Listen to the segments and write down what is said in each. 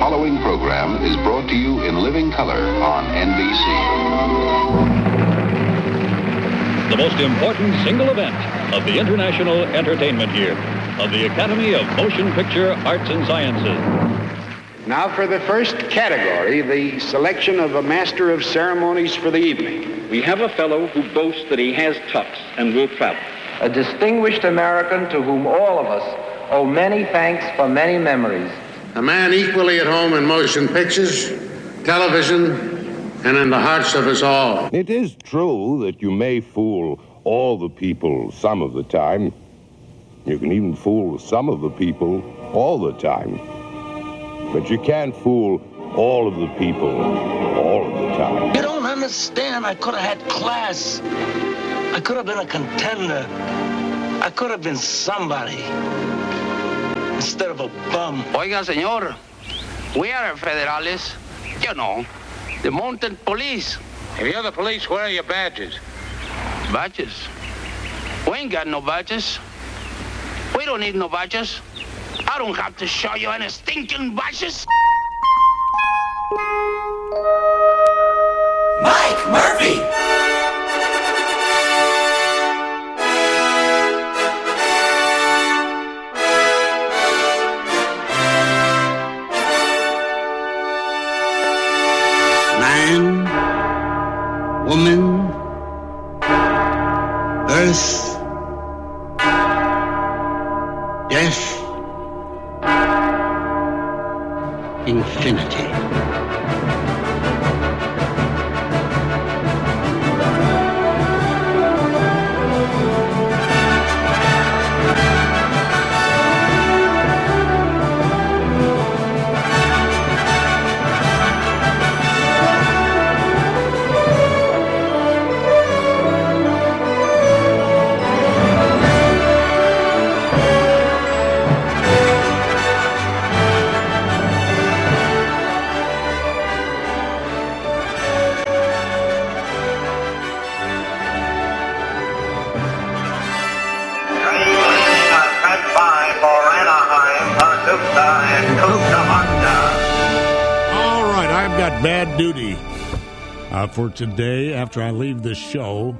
following program is brought to you in living color on NBC. The most important single event of the international entertainment year of the Academy of Motion Picture Arts and Sciences. Now for the first category, the selection of a master of ceremonies for the evening. We have a fellow who boasts that he has tux and will travel. A distinguished American to whom all of us owe many thanks for many memories. A man equally at home in motion pictures, television, and in the hearts of us all. It is true that you may fool all the people some of the time. You can even fool some of the people all the time. But you can't fool all of the people all of the time. You don't understand. I could have had class. I could have been a contender. I could have been somebody instead of a bum. Oiga, señor, we are federales. You know, the mountain police. If you're the police, where are your badges? Badges? We ain't got no badges. We don't need no badges. I don't have to show you any stinking badges. Mike Murphy! Man, woman, earth, death, infinity. All right, I've got bad duty for today. After I leave this show,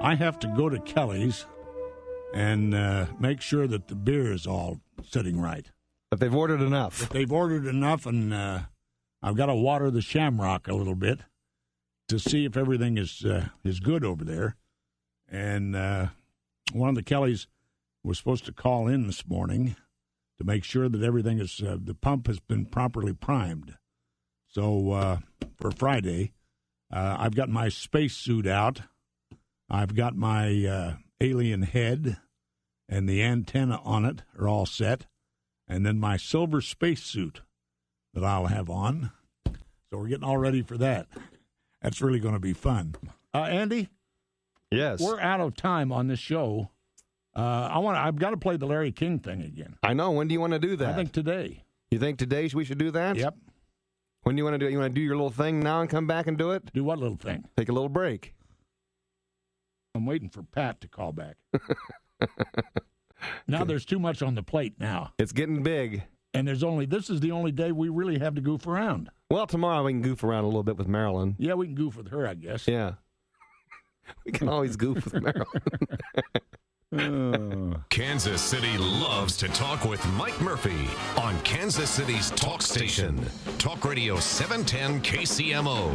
I have to go to Kelly's and make sure that the beer is all sitting right. But they've ordered enough. If they've ordered enough, and I've got to water the shamrock a little bit to see if everything is good over there. And one of the Kellys was supposed to call in this morning to make sure that everything is the pump has been properly primed. So for Friday, I've got my space suit out. I've got my alien head and the antenna on it are all set, and then my silver space suit that I'll have on. So we're getting all ready for that. That's really going to be fun. Andy? Yes. We're out of time on this show. I've got to play the Larry King thing again. I know. When do you want to do that? I think today. You think today we should do that? Yep. When do you want to do it? You want to do your little thing now and come back and do it? Do what little thing? Take a little break. I'm waiting for Pat to call back. Now there's too much on the plate now. It's getting big. And this is the only day we really have to goof around. Well, tomorrow we can goof around a little bit with Marilyn. Yeah, we can goof with her, I guess. Yeah. We can always goof with Marilyn. Kansas City loves to talk with Mike Murphy on Kansas City's talk station. Talk Radio 710 KCMO.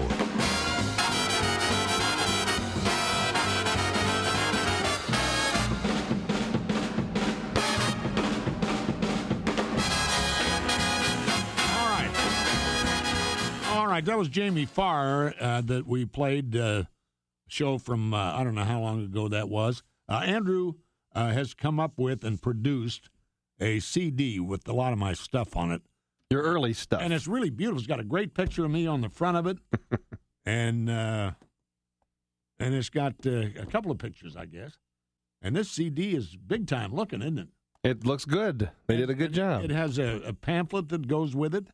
All right, that was Jamie Farr that we played show from, I don't know how long ago that was. Andrew has come up with and produced a CD with a lot of my stuff on it. Your early stuff. And it's really beautiful. It's got a great picture of me on the front of it. and it's got a couple of pictures, I guess. And this CD is big time looking, isn't it? It looks good. They did a good job. It has a pamphlet that goes with it.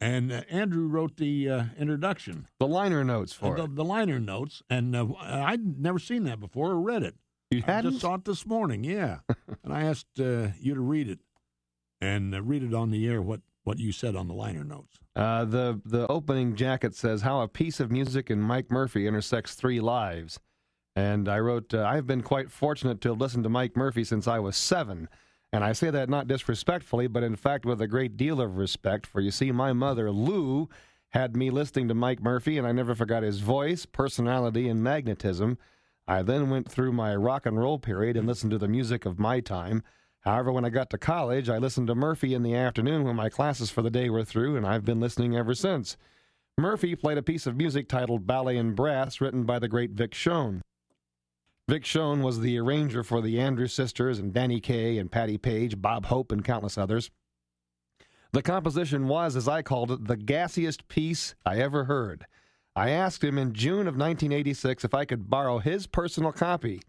And Andrew wrote the introduction. The liner notes for it. The liner notes. And I'd never seen that before or read it. You hadn't? I just saw it this morning, yeah. And I asked you to read it and read it on the air what what you said on the liner notes. The opening jacket says, how a piece of music and Mike Murphy intersects 3 lives. And I wrote, I've been quite fortunate to have listened to Mike Murphy since I was 7. And I say that not disrespectfully, but in fact with a great deal of respect, for you see, my mother, Lou, had me listening to Mike Murphy, and I never forgot his voice, personality, and magnetism. I then went through my rock and roll period and listened to the music of my time. However, when I got to college, I listened to Murphy in the afternoon when my classes for the day were through, and I've been listening ever since. Murphy played a piece of music titled Ballet in Brass, written by the great Vic Schoen. Vic Schoen was the arranger for the Andrews Sisters and Danny Kaye and Patti Page, Bob Hope, and countless others. The composition was, as I called it, the gassiest piece I ever heard. I asked him in June of 1986 if I could borrow his personal copy.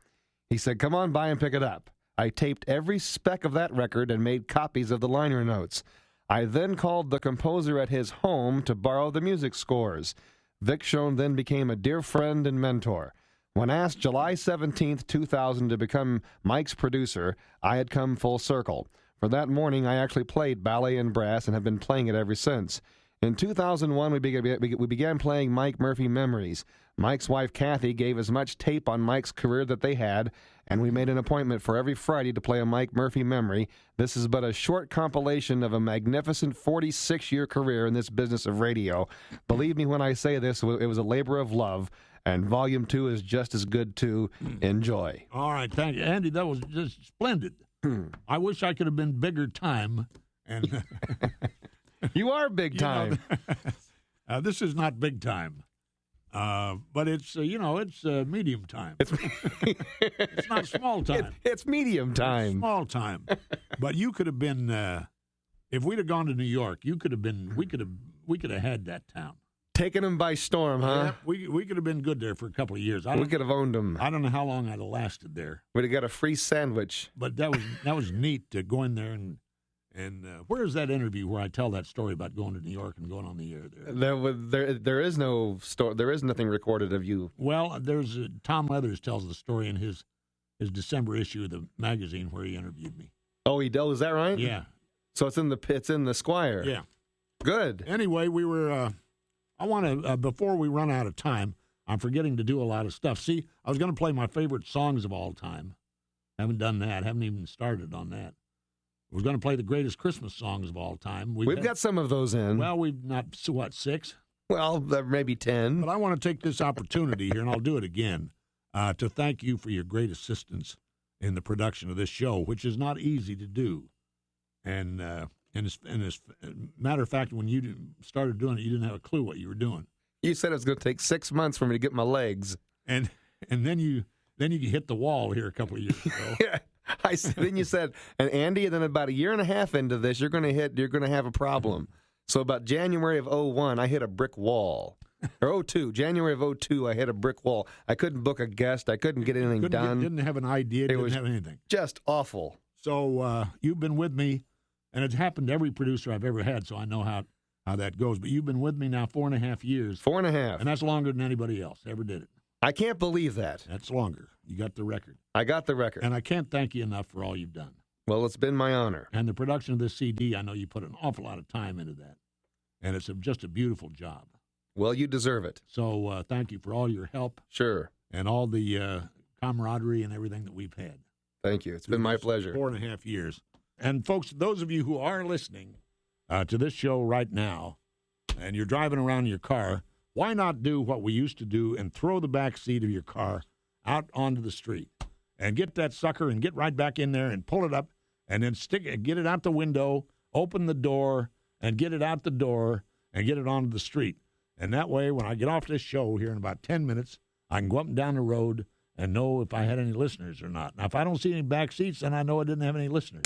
He said, come on by and pick it up. I taped every speck of that record and made copies of the liner notes. I then called the composer at his home to borrow the music scores. Vic Schoen then became a dear friend and mentor. When asked July 17, 2000 to become Mike's producer, I had come full circle. For that morning, I actually played Ballet in Brass and have been playing it ever since. In 2001, we began playing Mike Murphy Memories. Mike's wife, Kathy, gave as much tape on Mike's career that they had, and we made an appointment for every Friday to play a Mike Murphy memory. This is but a short compilation of a magnificent 46-year career in this business of radio. Believe me when I say this, it was a labor of love, and Volume 2 is just as good too. Enjoy. All right, thank you. Andy, that was just splendid. I wish I could have been bigger time. And You are big time. This is not big time. But it's, it's medium time. It's not small time. It's medium time. It's small time. But you could have been, if we'd have gone to New York, we could have had that town. Taking them by storm, huh? Yeah, we could have been good there for a couple of years. We could have owned them. I don't know how long I'd have lasted there. We'd have got a free sandwich. But that was neat to go in there and where is that interview where I tell that story about going to New York and going on the air there? There is no story. There is nothing recorded of you. Well, there's Tom Leathers tells the story in his December issue of the magazine where he interviewed me. Oh, he does. Is that right? Yeah. So it's in the Squire. Yeah. Good. Anyway, we were. I want to before we run out of time. I'm forgetting to do a lot of stuff. See, I was going to play my favorite songs of all time. Haven't done that. Haven't even started on that. We're going to play the greatest Christmas songs of all time. We've got some of those in. Well, we've not, 6? Well, maybe 10. But I want to take this opportunity here, and I'll do it again, to thank you for your great assistance in the production of this show, which is not easy to do. And as a matter of fact, when you started doing it, you didn't have a clue what you were doing. You said it was going to take 6 months for me to get my legs. And then you hit the wall here a couple of years ago. Yeah. Then you said, and Andy, and then about a year and a half into this, you're going to have a problem. So about January of 01, I hit a brick wall. Or 02, January of 02, I hit a brick wall. I couldn't book a guest. I couldn't get anything done. Didn't have an idea. Didn't have anything. Just awful. So you've been with me, and it's happened to every producer I've ever had, so I know how that goes. But you've been with me now 4.5 years. 4.5. And that's longer than anybody else ever did it. I can't believe that. That's longer. You got the record. I got the record. And I can't thank you enough for all you've done. Well, it's been my honor. And the production of this CD, I know you put an awful lot of time into that. And it's just a beautiful job. Well, you deserve it. So thank you for all your help. Sure. And all the camaraderie and everything that we've had. Thank you. It's been my pleasure. 4.5 years. And, folks, those of you who are listening to this show right now, and you're driving around in your car, why not do what we used to do and throw the back seat of your car out onto the street and get that sucker and get right back in there and pull it up and then get it out the window, open the door, and get it out the door and get it onto the street. And that way, when I get off this show here in about 10 minutes, I can go up and down the road and know if I had any listeners or not. Now, if I don't see any back seats, then I know I didn't have any listeners.